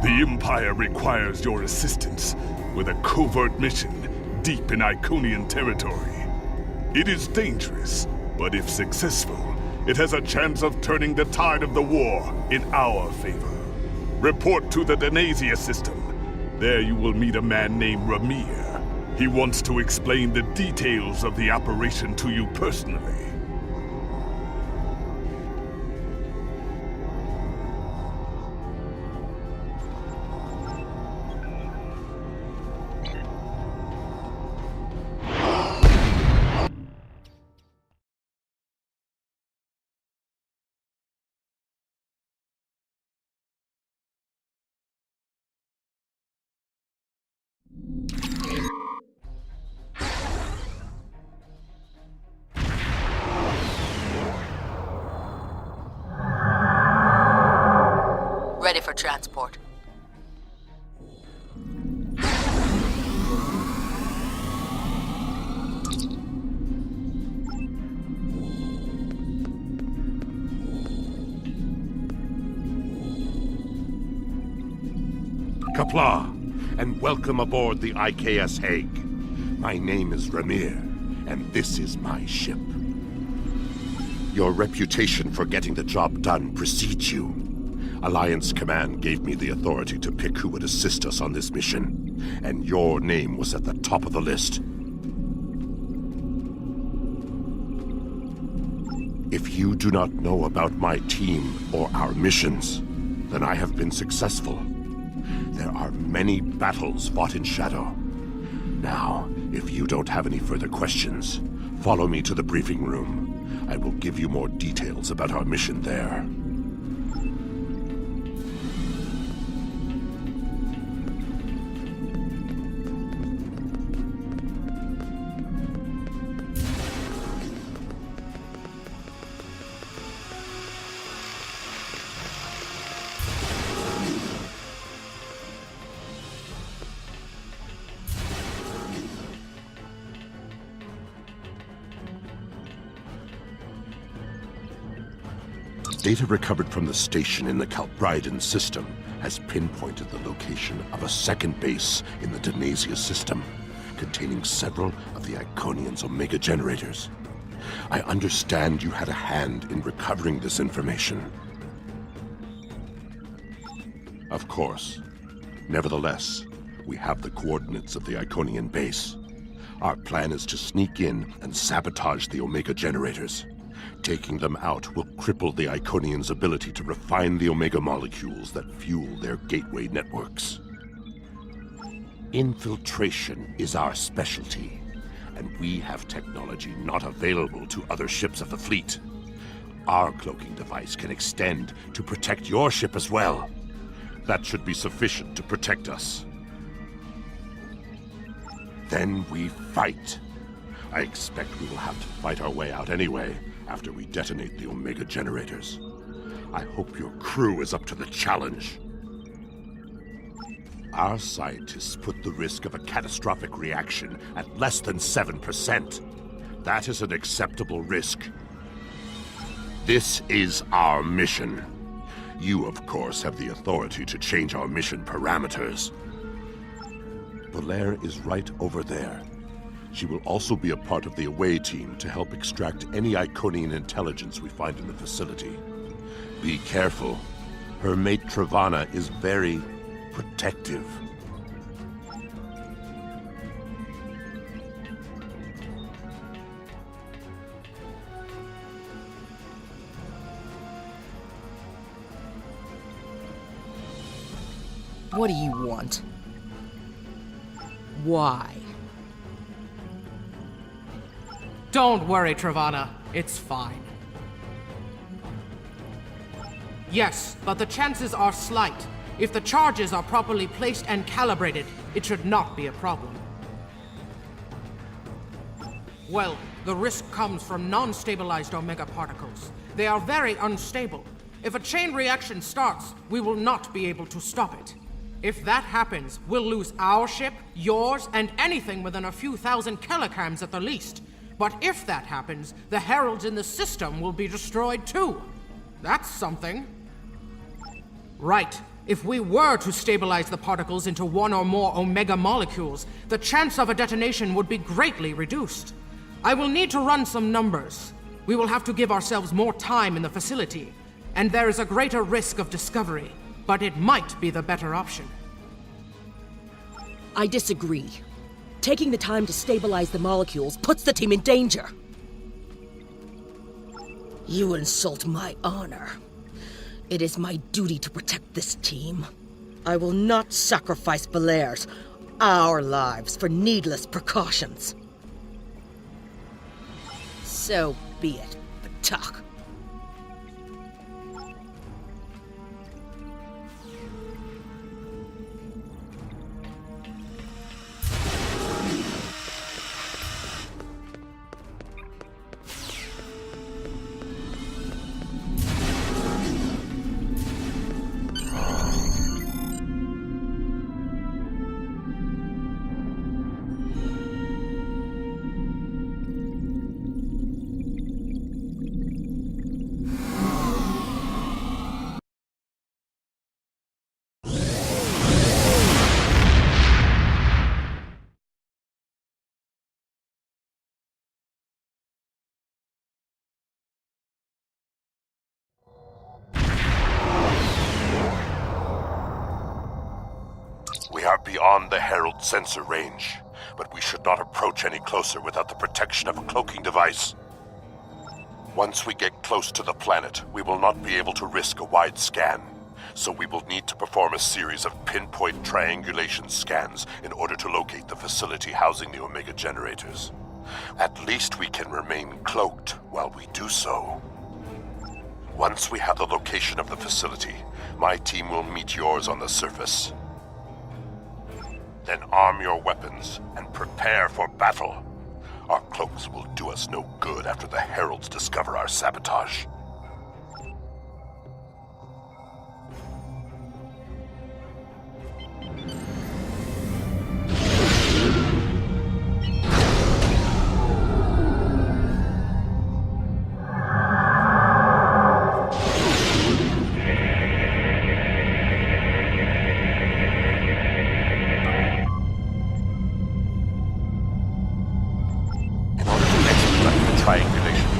The Empire requires your assistance with a covert mission deep in Iconian territory. It is dangerous, but if successful, it has a chance of turning the tide of the war in our favor. Report to the Denasia system. There you will meet a man named Ramir. He wants to explain the details of the operation to you personally. Ready for transport. Qapla', and welcome aboard the IKS PEGH. My name is Ramir, and this is my ship. Your reputation for getting the job done precedes you. Alliance Command gave me the authority to pick who would assist us on this mission, and your name was at the top of the list. If you do not know about my team or our missions, then I have been successful. There are many battles fought in shadow. Now, if you don't have any further questions, follow me to the briefing room. I will give you more details about our mission there. Data recovered from the station in the Calbridan system has pinpointed the location of a second base in the Denasia system, containing several of the Iconians' Omega generators. I understand you had a hand in recovering this information. Of course. Nevertheless, we have the coordinates of the Iconian base. Our plan is to sneak in and sabotage the Omega generators. Taking them out will cripple the Iconians' ability to refine the Omega molecules that fuel their gateway networks. Infiltration is our specialty, and we have technology not available to other ships of the fleet. Our cloaking device can extend to protect your ship as well. That should be sufficient to protect us. Then we fight. I expect we will have to fight our way out anyway, after we detonate the Omega generators. I hope your crew is up to the challenge. Our scientists put the risk of a catastrophic reaction at less than 7%. That is an acceptable risk. This is our mission. You, of course, have the authority to change our mission parameters. Belair is right over there. She will also be a part of the away team to help extract any Iconian intelligence we find in the facility. Be careful. Her mate Travana is very protective. What do you want? Why? Don't worry, Travana. It's fine. Yes, but the chances are slight. If the charges are properly placed and calibrated, it should not be a problem. Well, the risk comes from non-stabilized Omega particles. They are very unstable. If a chain reaction starts, we will not be able to stop it. If that happens, we'll lose our ship, yours, and anything within a few thousand kilograms at the least. But if that happens, the heralds in the system will be destroyed too. That's something. Right. If we were to stabilize the particles into one or more Omega molecules, the chance of a detonation would be greatly reduced. I will need to run some numbers. We will have to give ourselves more time in the facility, and there is a greater risk of discovery, but it might be the better option. I disagree. Taking the time to stabilize the molecules puts the team in danger. You insult my honor. It is my duty to protect this team. I will not sacrifice Valaire's, our lives, for needless precautions. So be it, Patak. We are beyond the Herald sensor range, but we should not approach any closer without the protection of a cloaking device. Once we get close to the planet, we will not be able to risk a wide scan, so we will need to perform a series of pinpoint triangulation scans in order to locate the facility housing the Omega generators. At least we can remain cloaked while we do so. Once we have the location of the facility, my team will meet yours on the surface. Then arm your weapons and prepare for battle. Our cloaks will do us no good after the Heralds discover our sabotage.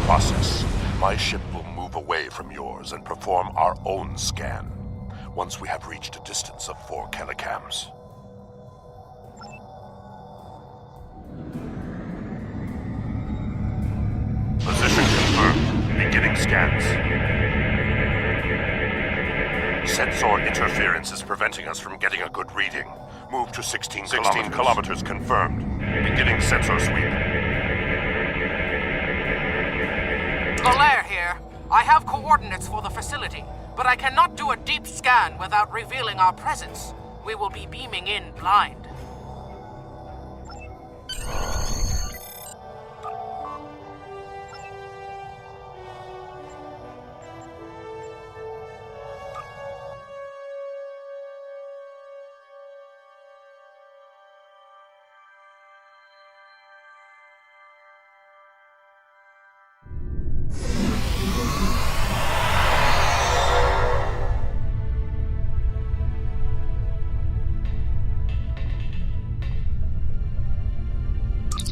Process. My ship will move away from yours and perform our own scan once we have reached a distance of 4 kilocams. Position confirmed. Beginning scans. Sensor interference is preventing us from getting a good reading. Move to 16 kilometers confirmed. Beginning sensor sweep. Valaire here. I have coordinates for the facility, but I cannot do a deep scan without revealing our presence. We will be beaming in blind.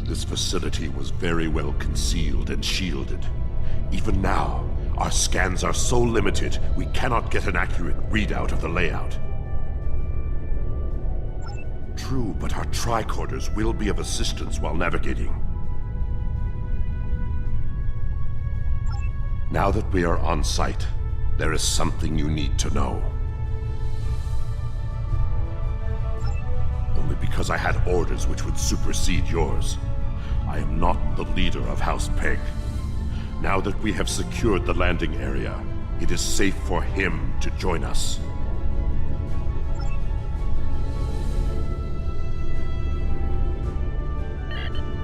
This facility was very well concealed and shielded. Even now, our scans are so limited, we cannot get an accurate readout of the layout. True, but our tricorders will be of assistance while navigating. Now that we are on site, there is something you need to know. Only because I had orders which would supersede yours. I am not the leader of House PEGH. Now that we have secured the landing area, it is safe for him to join us.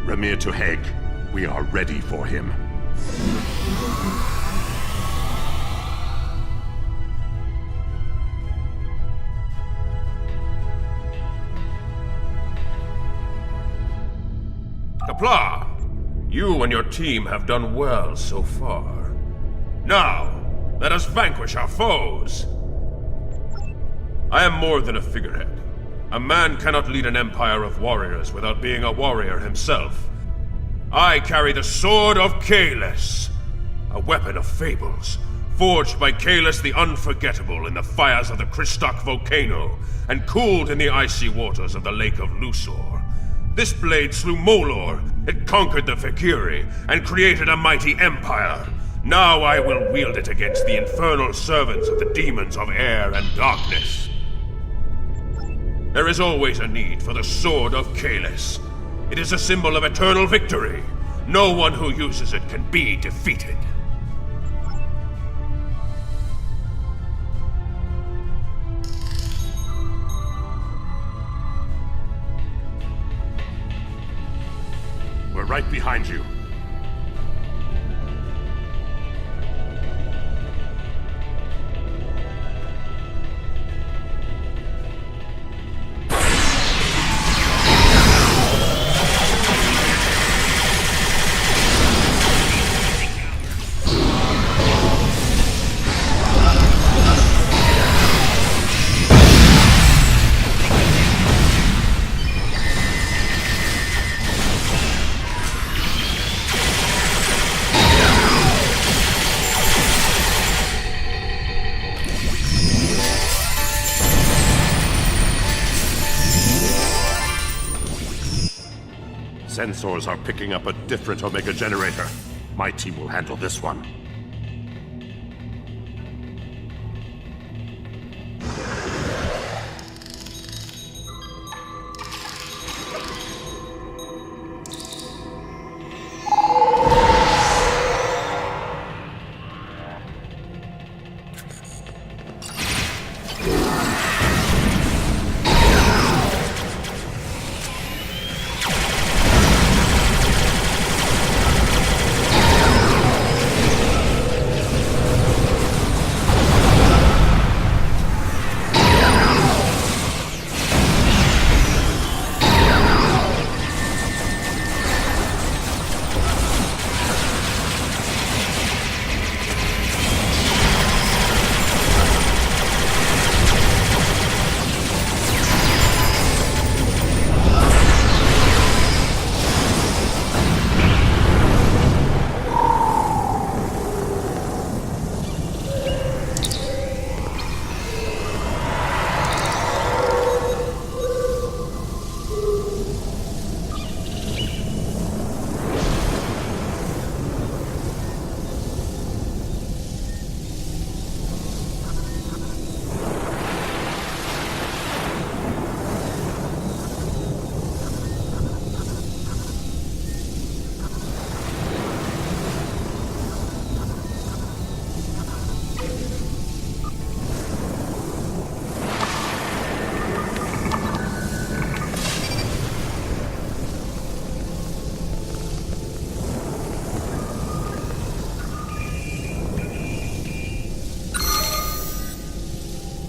Remir to Hague. We are ready for him. Kapla, you and your team have done well so far. Now, let us vanquish our foes. I am more than a figurehead. A man cannot lead an empire of warriors without being a warrior himself. I carry the Sword of Kahless, a weapon of fables, forged by Kahless the Unforgettable in the fires of the Kristok volcano, and cooled in the icy waters of the Lake of Lusor. This blade slew Molor, it conquered the Fakiri, and created a mighty empire. Now I will wield it against the infernal servants of the demons of air and darkness. There is always a need for the Sword of Kahless. It is a symbol of eternal victory. No one who uses it can be defeated. We're right behind you. Sensors are picking up a different Omega generator. My team will handle this one.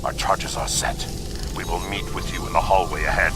Our charges are set. We will meet with you in the hallway ahead.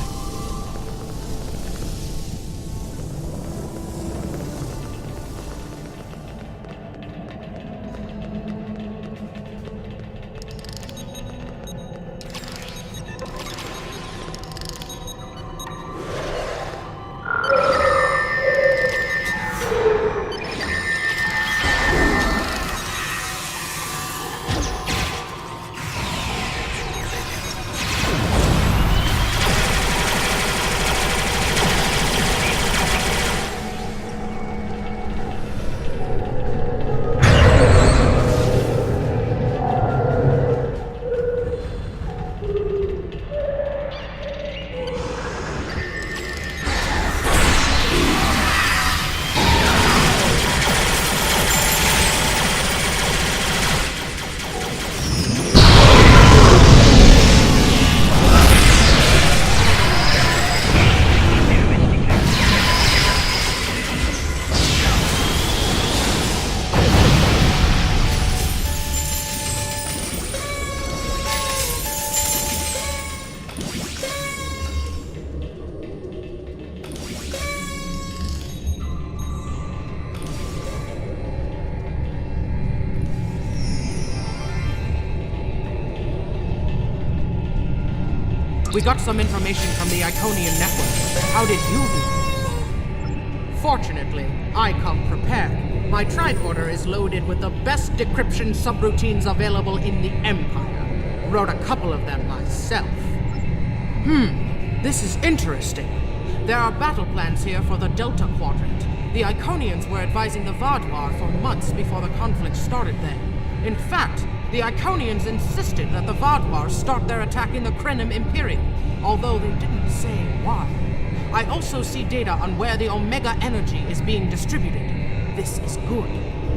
We got some information from the Iconian network. How did you do? Fortunately, I come prepared. My tricorder is loaded with the best decryption subroutines available in the Empire. Wrote a couple of them myself. This is interesting. There are battle plans here for the Delta Quadrant. The Iconians were advising the Vaadwaur for months before the conflict started there. In fact, the Iconians insisted that the Vaadwaur start their attack in the Klingon Empires, although they didn't say why. I also see data on where the Omega energy is being distributed. This is good.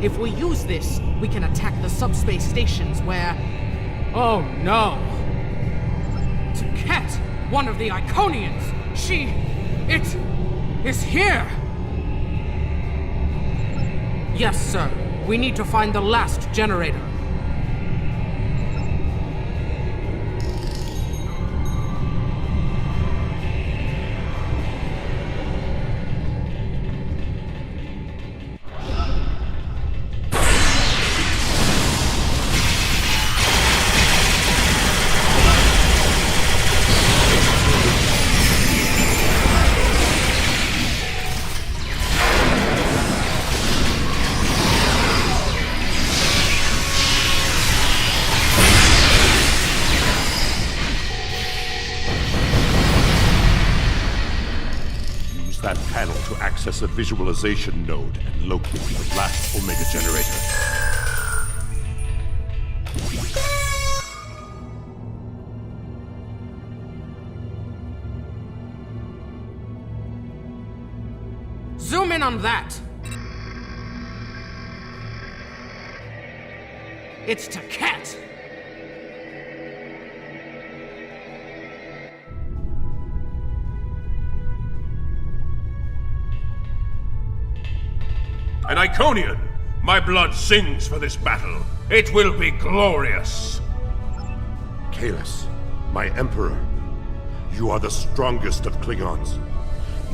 If we use this, we can attack the subspace stations where... Oh no! Ket, one of the Iconians! It is here! Yes, sir. We need to find the last generator. That panel to access a visualization node and locate the last Omega generator. Zoom in on that! It's to Ket! An Iconian! My blood sings for this battle. It will be glorious! Kahless, my Emperor, you are the strongest of Klingons.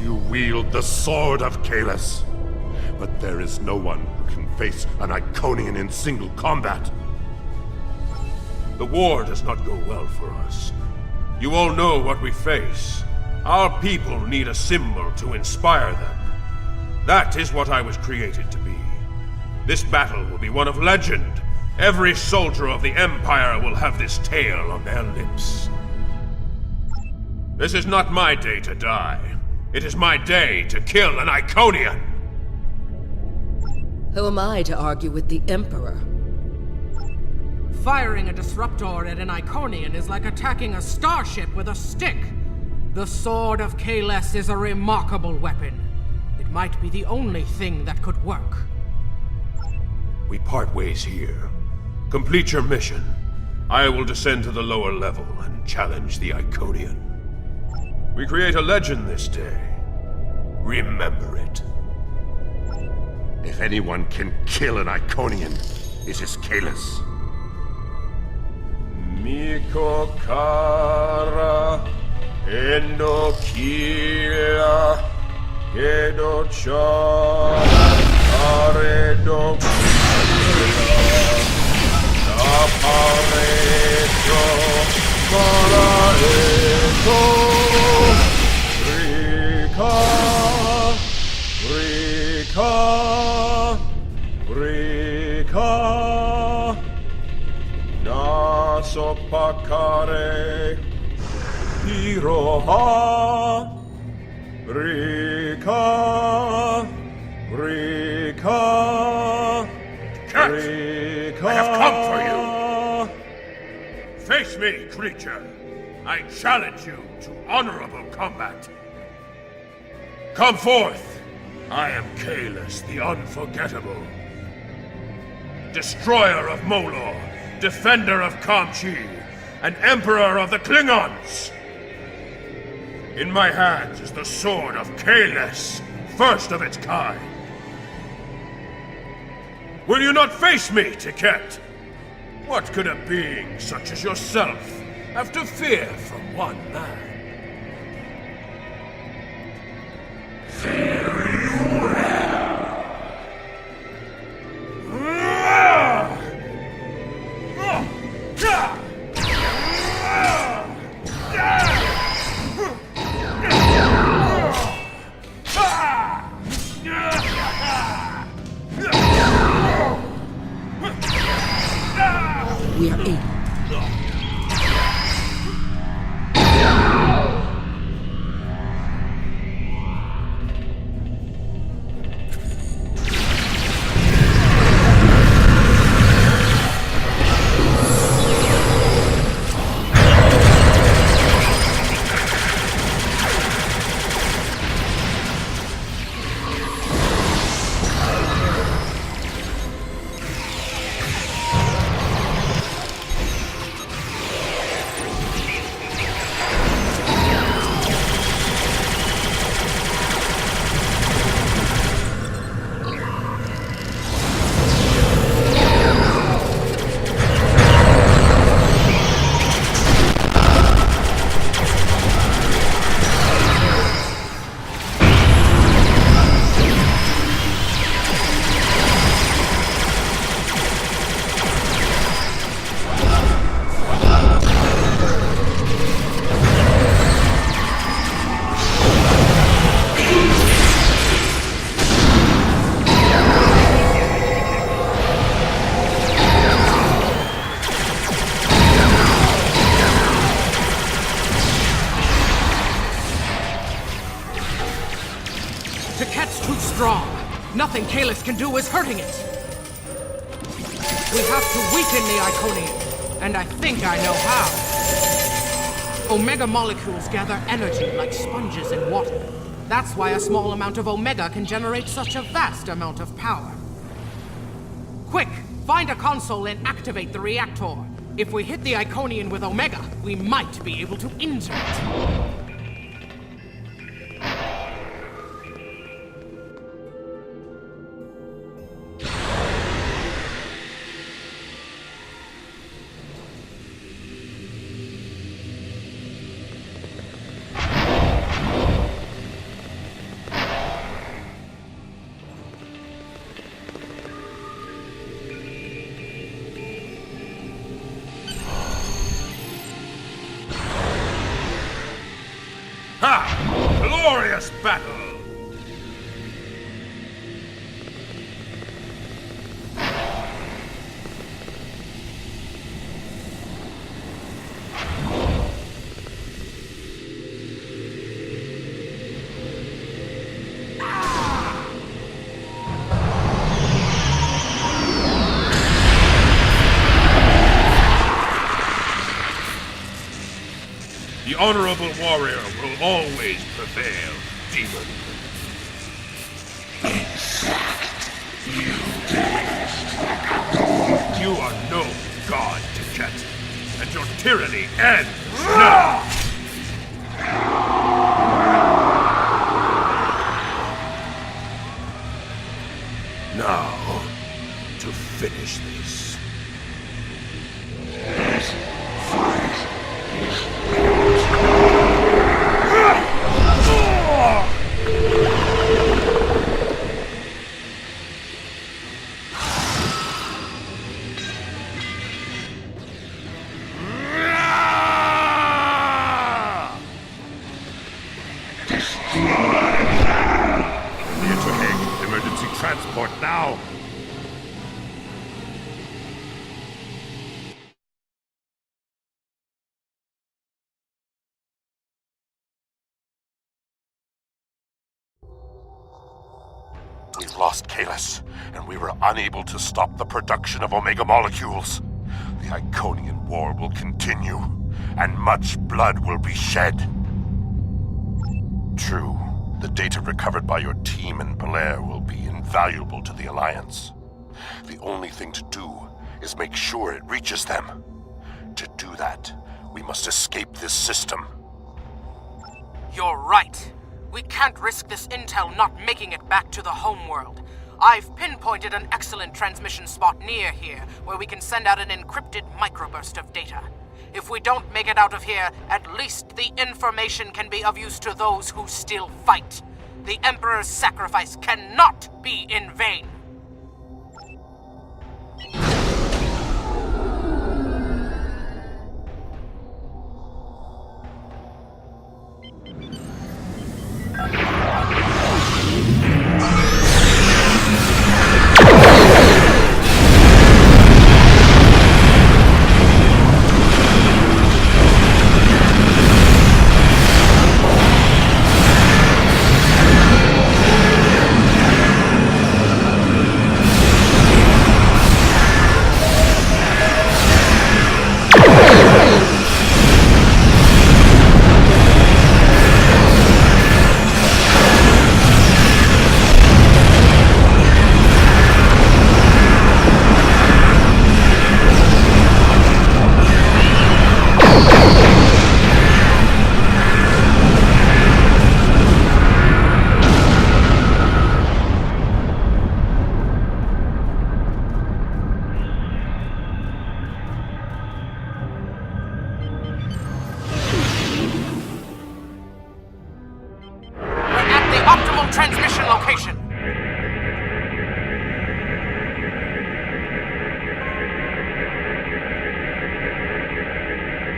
You wield the sword of Kahless. But there is no one who can face an Iconian in single combat. The war does not go well for us. You all know what we face. Our people need a symbol to inspire them. That is what I was created to be. This battle will be one of legend. Every soldier of the Empire will have this tale on their lips. This is not my day to die. It is my day to kill an Iconian! Who am I to argue with the Emperor? Firing a disruptor at an Iconian is like attacking a starship with a stick. The Sword of Kahless is a remarkable weapon. It might be the only thing that could work. We part ways here. Complete your mission. I will descend to the lower level and challenge the Iconian. We create a legend this day. Remember it. If anyone can kill an Iconian, it is Kahless. Miko kara endokila Edo chara aredo aparedo malaedo rika nasopakare hiroha Rika. Ket, I have come for you. Face me, creature. I challenge you to honorable combat. Come forth. I am Kahless, the Unforgettable. Destroyer of Molor, defender of Kamchi, and Emperor of the Klingons. In my hands is the Sword of Kahless, first of its kind. Will you not face me, Ket? What could a being such as yourself have to fear from one man? is too strong. Nothing Kahless can do is hurting it. We have to weaken the Iconian, and I think I know how. Omega molecules gather energy like sponges in water. That's why a small amount of Omega can generate such a vast amount of power. Quick, find a console and activate the reactor. If we hit the Iconian with Omega, we might be able to injure it. Ha! Glorious battle! The honorable warrior will always prevail, demon. You are no god, Jet, and your tyranny ends now! Now, to finish this. Emergency transport now! We've lost Kahless, and we were unable to stop the production of Omega molecules. The Iconian War will continue, and much blood will be shed. True, the data recovered by your team in Belair will be invaluable to the Alliance. The only thing to do is make sure it reaches them. To do that, we must escape this system. You're right. We can't risk this intel not making it back to the homeworld. I've pinpointed an excellent transmission spot near here, where we can send out an encrypted microburst of data. If we don't make it out of here, at least the information can be of use to those who still fight. The Emperor's sacrifice cannot be in vain. Transmission location!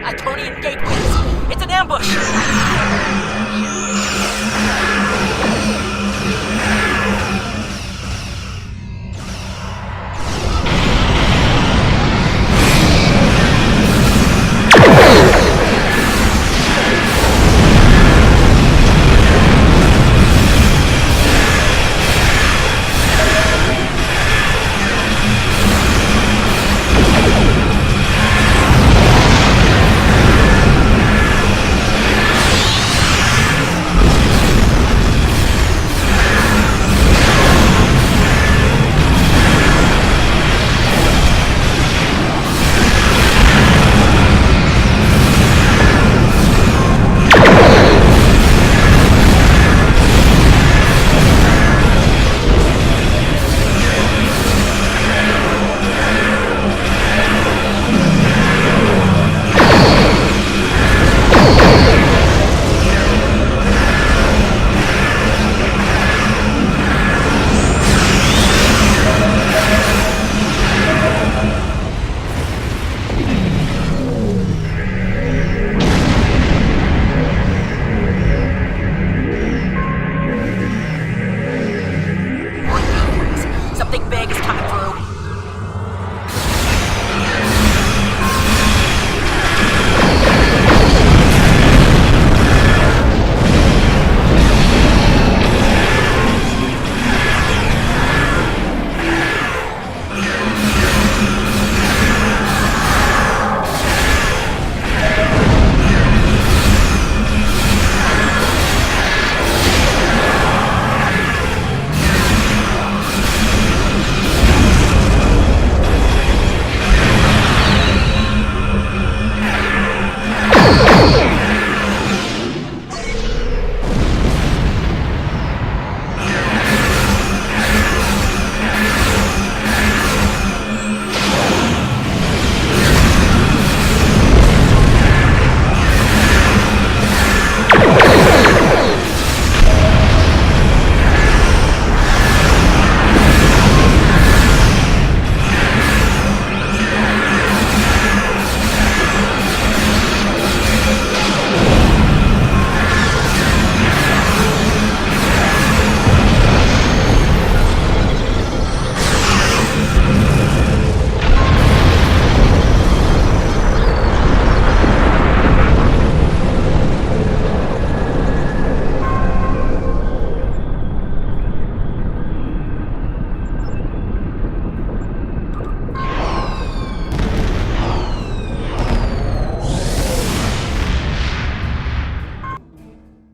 Iconian gateways! It's an ambush!